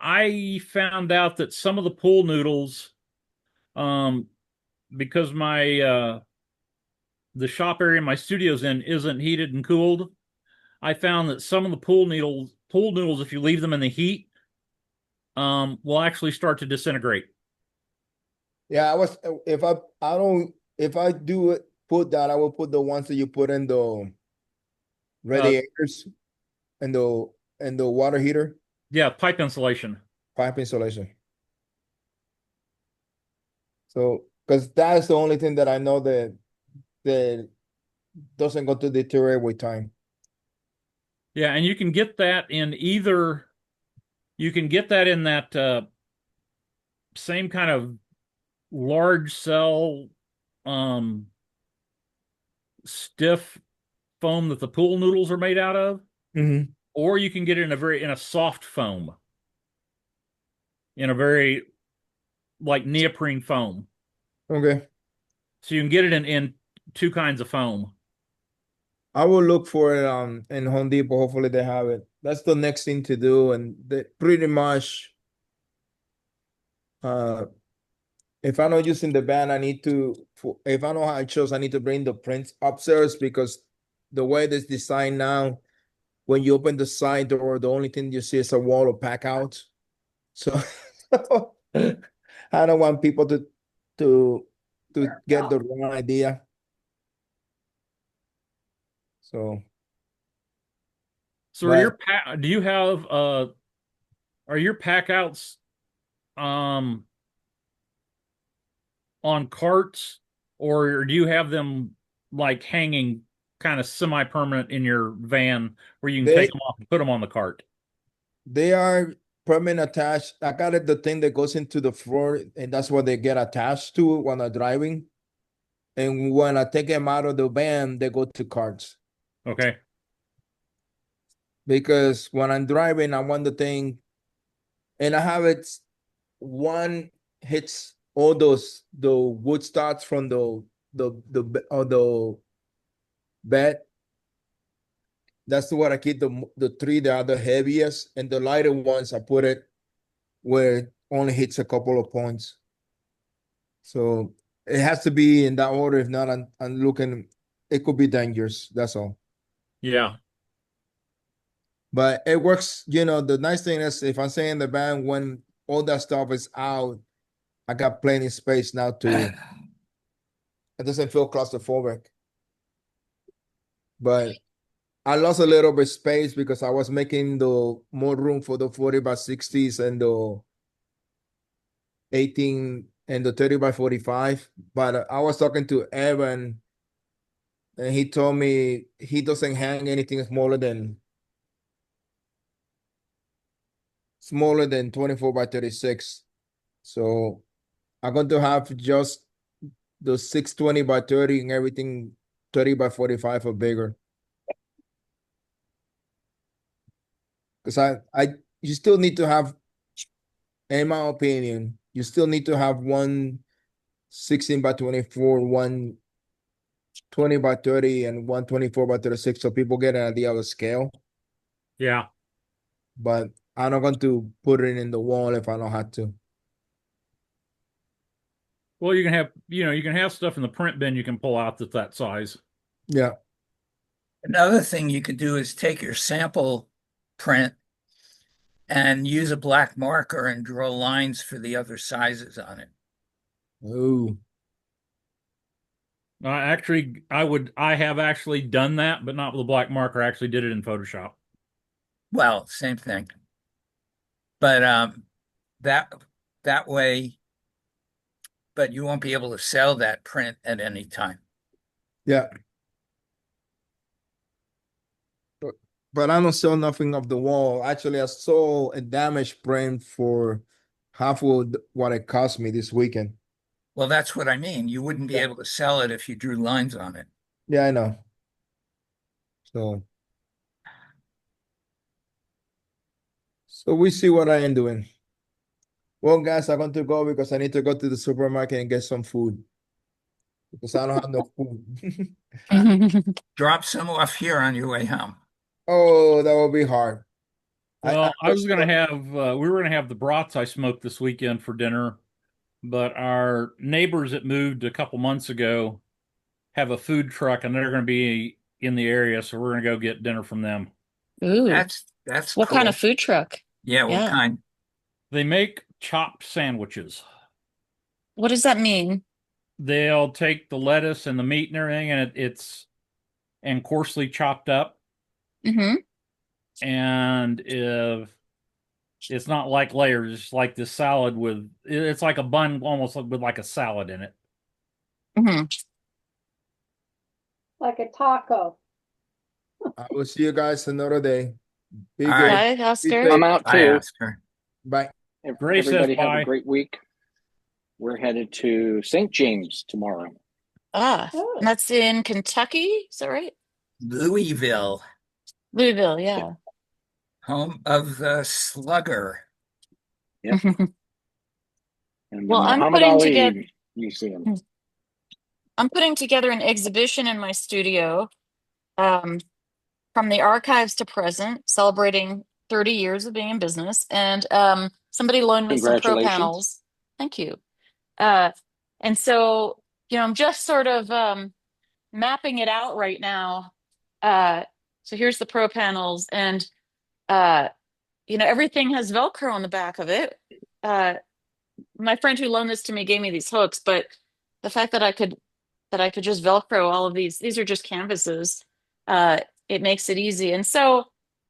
I found out that some of the pool noodles, um, because my the shop area my studio's in isn't heated and cooled, I found that some of the pool noodles, if you leave them in the heat, will actually start to disintegrate. Yeah, I was if I do it put that, I will put the ones that you put in the Uh, radiators and the water heater yeah, pipe insulation. pipe insulation. So because that's the only thing that I know that doesn't go to deteriorate with time. Yeah, and you can get that in that same kind of large cell um stiff foam that the pool noodles are made out of, Mm-hmm. or you can get it in a soft foam, in a very like neoprene foam. Okay. So you can get it in 2 kinds of foam. I will look for it in Home Depot. Hopefully they have it. That's the next thing to do. And they pretty much if I'm not using the band, I need to if I know how I chose, I need to bring the prints upstairs because the way this designed now, when you open the side door, the only thing you see is a wall of pack out. So I don't want people to get the wrong idea. So So are But do you have are your pack outs um on carts, or do you have them like hanging kind of semi-permanent in your van where you can take they them off and put them on the cart? they are permanent attached. I got it, the thing that goes into the floor, and that's what they get attached to when I'm driving. And when I take them out of the van, they go to carts. Okay. Because when I'm driving, I want the thing, and I have it. One hits all the wood starts from the bed. That's what I keep the three that are the heaviest, and the lighter ones I put it where it only hits a couple of points. So it has to be in that order. If not, I'm looking. It could be dangerous. That's all. Yeah. But it works. You know, the nice thing is if I'm saying the band when all that stuff is out, I got plenty of space now to. It doesn't feel claustrophobic. But I lost a little bit space because I was making the more room for the 40 by 60s and the 18 and the 30 by 45. But I was talking to Evan, and he told me he doesn't hang anything smaller than 24 by 36. So I'm going to have just the 620 by 30 and everything 30 by 45 or bigger. Because you still need to have, in my opinion, you still need to have one 16 by 24, one 20 by 30, and one 24 by 36 so people get an idea of the scale. Yeah. But I'm not going to put it in the wall if I don't have to. Well, you can have, you can have stuff in the print bin you can pull out that's that size. Yeah. Another thing you could do is take your sample print and use a black marker and draw lines for the other sizes on it. Ooh. I have actually done that, but not with a black marker. I actually did it in Photoshop. Well, same thing. But that that way, but you won't be able to sell that print at any time. Yeah. But I don't sell nothing off the wall. Actually, I sold a damaged print for half of what it cost me this weekend. Well, that's what I mean. You wouldn't be Yeah. able to sell it if you drew lines on it. Yeah, I know. So we see what I am doing. Well, guys, I'm going to go because I need to go to the supermarket and get some food because I don't have no food. Drop some off here on your way home. Oh, that will be hard. I Well, I was gonna have we were gonna have the brats I smoked this weekend for dinner, but our neighbors that moved a couple months ago have a food truck and they're gonna be in the area, so we're gonna go get dinner from them. Ooh, That's what kind of cool. food truck? Yeah, what Yeah. kind? They make chopped sandwiches. What does that mean? They'll take the lettuce and the meat and everything, and it's and coarsely chopped up. Mm-hmm. And if it's not like layers, it's like this salad it's like a bun almost with like a salad in it. Mm-hmm. Like a taco. I will see you guys another day. Be All good. right. Bye, Be Oscar. safe. I'm out Bye, too. Oscar. Bye. Gray says Everybody have a bye. great week. We're headed to St. James tomorrow. Ah, Oh. and that's in Kentucky, is that right? Louisville, Louisville, yeah. home of the slugger. Yep. And the Well, Muhammad Ali Museum. I'm putting together an exhibition in my studio, um, from the archives to present, celebrating 30 years of being in business. And somebody loaned me some pro Congratulations. panels. Thank you. Uh, and so, I'm just sort of mapping it out right now. So here's the pro panels, and uh, everything has Velcro on the back of it. My friend who loaned this to me gave me these hooks, but the fact that I could just Velcro all of these are just canvases. Uh, it makes it easy. And so,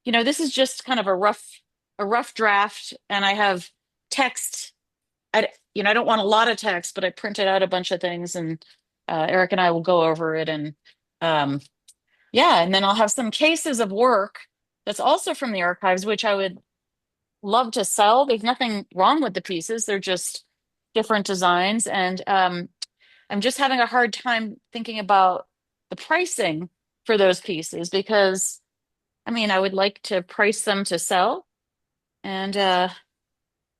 this is just kind of a rough draft, and I have text. I don't want a lot of text, but I printed out a bunch of things, and Eric and I will go over it, and um, yeah, and then I'll have some cases of work that's also from the archives, which I would love to sell. There's nothing wrong with the pieces; they're just different designs, and I'm just having a hard time thinking about the pricing for those pieces because, I mean, I would like to price them to sell, and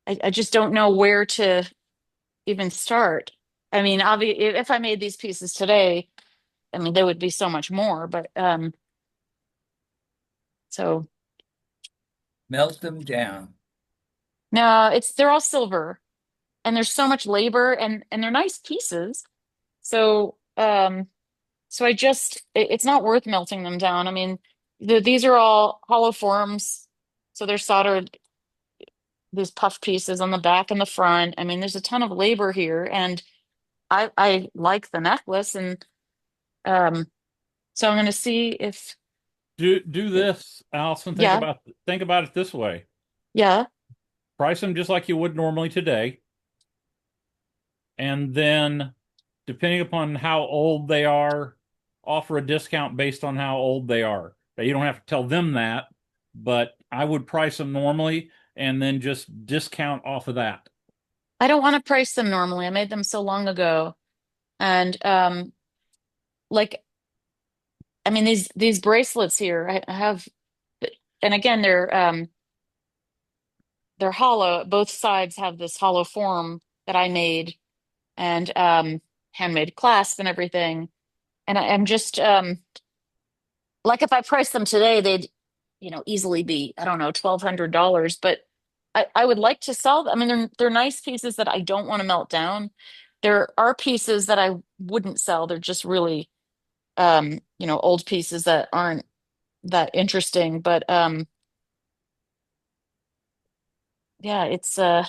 I just don't know where to even start. I mean, if I made these pieces today, I mean, there would be so much more, but so Melt them down. no, they're all silver, and there's so much labor, and they're nice pieces. So it's not worth melting them down. I mean, these are all hollow forms, so they're soldered, these puff pieces on the back and the front. I mean, there's a ton of labor here, and I like the necklace, and um so I'm going to see if Do this, Allison. yeah, Think about it this way. yeah. Price them just like you would normally today. And then, depending upon how old they are, offer a discount based on how old they are. Now, you don't have to tell them that, but I would price them normally and then just discount off of that. I don't want to price them normally. I made them so long ago. And like I mean these bracelets here, I have, and again they're hollow. Both sides have this hollow form that I made, and handmade clasp and everything. And I'm just like, if I price them today, they'd, easily be, I don't know, $1,200. But I would like to sell them. I mean, they're nice pieces that I don't want to melt down. There are pieces that I wouldn't sell. They're just really old pieces that aren't that interesting. But yeah, it's I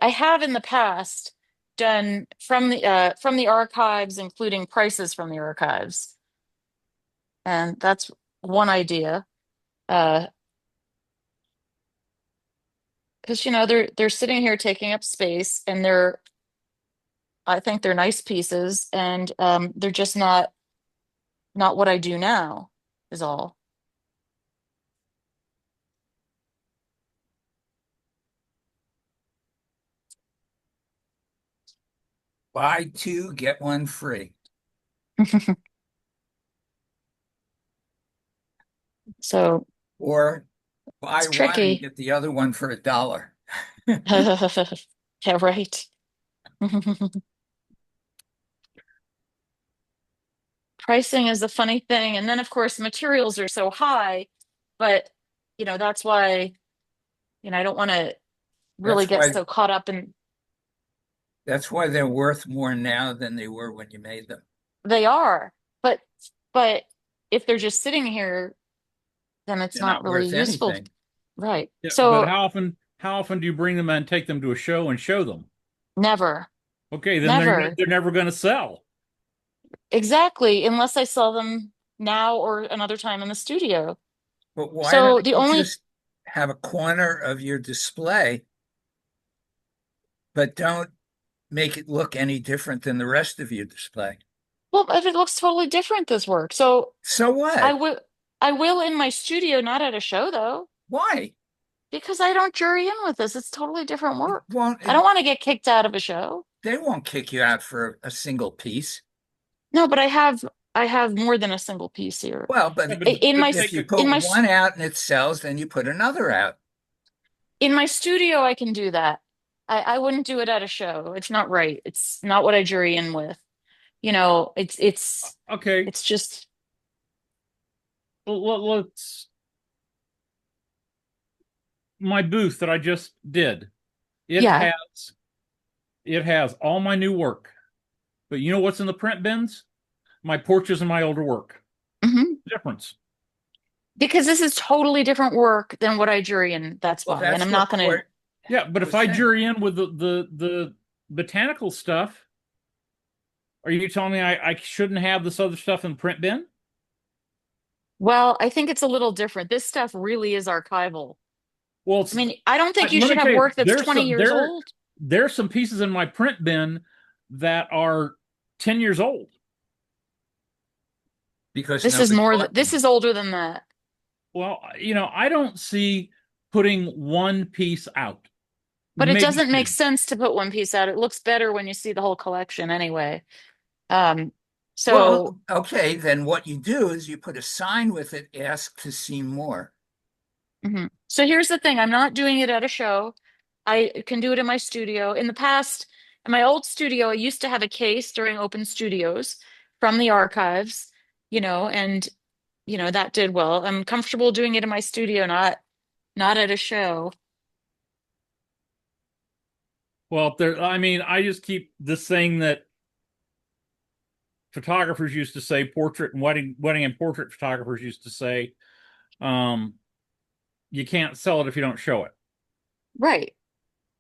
have in the past done from the archives, including prices from the archives. And that's one idea. Uh, because they're sitting here taking up space, and I think they're nice pieces, and they're just not what I do now, is all. Buy two, get one free. So Or buy it's one and tricky. get the other one for $1. Yeah, right. Pricing is a funny thing. And then, of course, materials are so high, but, that's why, I don't want to really That's get why so caught up in. that's why they're worth more now than they were when you made them. They are, but if they're just sitting here, then it's They're not not really worth useful. anything. Right. Yeah, but So how often do you bring them and take them to a show and show them? never, Okay, then never. they're never going to sell. Exactly, unless I sell them now or another time in the studio. But why So don't the you only, just have a corner of your display, but don't make it look any different than the rest of your display? well, if it looks totally different, this work. So So I what? will, I will in my studio, not at a show though, Why? because I don't jury in with this. It's totally different It work. won't I it, don't want to get kicked out of a show. they won't kick you out for a single piece. No, but I have more than a single piece here. Well, but Yeah, In my if you in put my one out and it sells, then you put another out. in my studio, I can do that. I wouldn't do it at a show. It's not right. It's not what I jury in with. Okay, It's just let's my booth that I just did. It yeah. has it has all my new work. But you know what's in the print bins? My porches and my older work. Hmm. Difference. Because this is totally different work than what I jury in. That's Well, why. And that's I'm what not going to. Court Yeah, but if was I saying. jury in with the botanical stuff, are you telling me I shouldn't have this other stuff in the print bin? Well, I think it's a little different. This stuff really is archival. Well, I mean, I don't think you let me should tell have you, work that's 20 years old. there's some pieces in my print bin that are 10 years old. Because This is nobody more, bought this them. is older than that. Well, I don't see putting one piece out. But it Maybe doesn't make two. sense to put one piece out. It looks better when you see the whole collection anyway. Um, so Well, okay, then what you do is you put a sign with it, ask to see more. So here's the thing, I'm not doing it at a show. I can do it in my studio. In the past, in my old studio, I used to have a case during open studios from the archives, and that did well. I'm comfortable doing it in my studio, not at a show. Well, I just keep this thing that photographers used to say, portrait and wedding and portrait photographers used to say, um, you can't sell it if you don't show it. Right.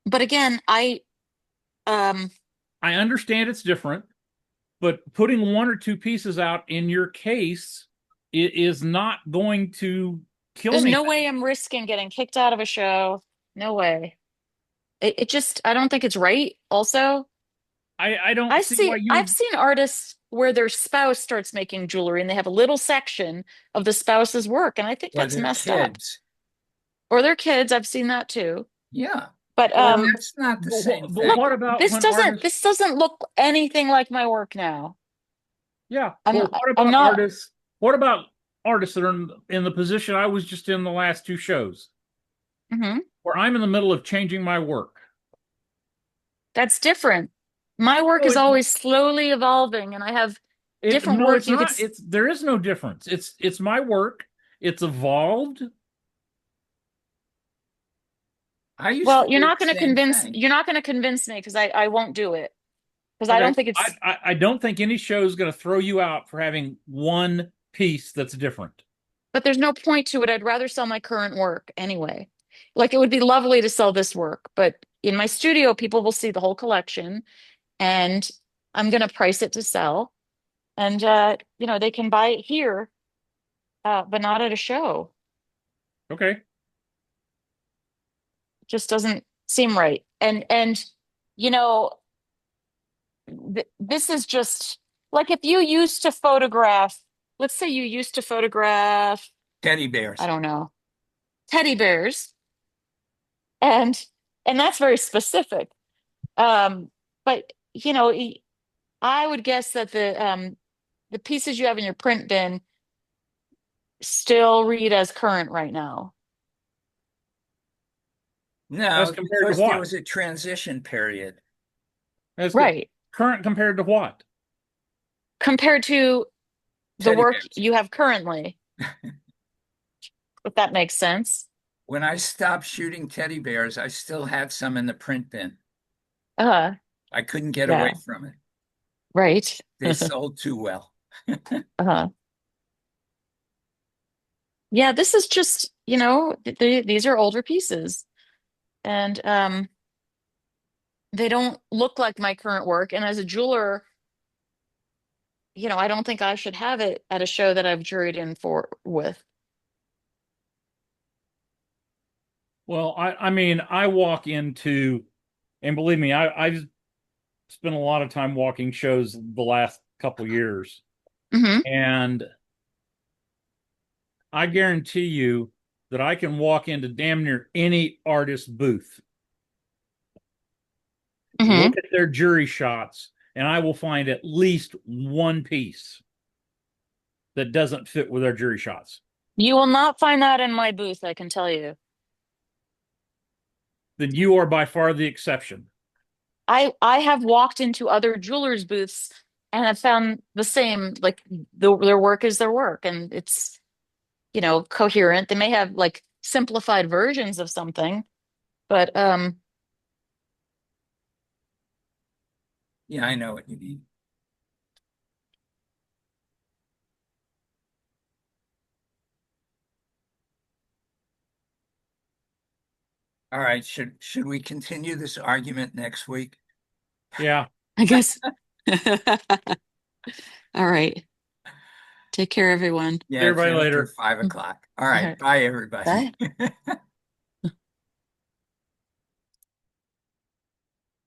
But again, um I understand it's different, but putting one or two pieces out in your case, it is not going to kill there's no anything. way I'm risking getting kicked out of a show. No way. It just I don't think it's right. Also, I don't see why I've you seen artists where their spouse starts making jewelry and they have a little section of the spouse's work, and I think Or that's their messed up. kids. Or their kids, I've seen that too. Yeah, But well, but that's not the same but look, thing. what about when artists this doesn't look anything like my work now. yeah, I'm well, what I'm about not artists that are in the position I was just in the last two shows, mhm. where I'm in the middle of changing my work? That's different. My work No, is always slowly evolving and I have different no, work it's you could not. There is no difference. It's my work. It's evolved. I used well, to do the same thing. you're not going to convince me because I won't do it because I Okay. don't think it's I don't think any show is going to throw you out for having one piece that's different. but there's no point to it. I'd rather sell my current work anyway. Like it would be lovely to sell this work, but in my studio, people will see the whole collection and I'm going to price it to sell. And, they can buy it here, but not at a show. Okay. It just doesn't seem right. And, you know, this is just like if you used to photograph, let's say you used to photograph, Teddy I bears. don't know, teddy bears, and that's very specific. But I would guess that the pieces you have in your print bin still read as current right now. As No, compared to because there what? was a transition period. As Right. current compared to what? Compared to the Teddy work bears. you have currently, if that makes sense. When I stopped shooting teddy bears, I still had some in the print bin. Uh, I couldn't get away yeah, from it. right. They sold too well. Uh, yeah, this is just, these are older pieces and they don't look like my current work. And as a jeweler, I don't think I should have it at a show that I've juried in for with. Well, I walk into, and believe me, I've spent a lot of time walking shows the last couple years, Hmm. and I guarantee you that I can walk into damn near any artist booth, Hmm. look at their jury shots, and I will find at least one piece that doesn't fit with their jury shots. You will not find that in my booth, I can tell you. Then you are by far the exception. I have walked into other jewelers' booths and have found the same, like their work is their work, and it's coherent. They may have like simplified versions of something, but Yeah, I know what you mean. All right, should we continue this argument next week? Yeah. I guess. All right. Take care, everyone. Yeah, See everybody it's after later. 5 o'clock. All All right. right. Bye, everybody. Bye.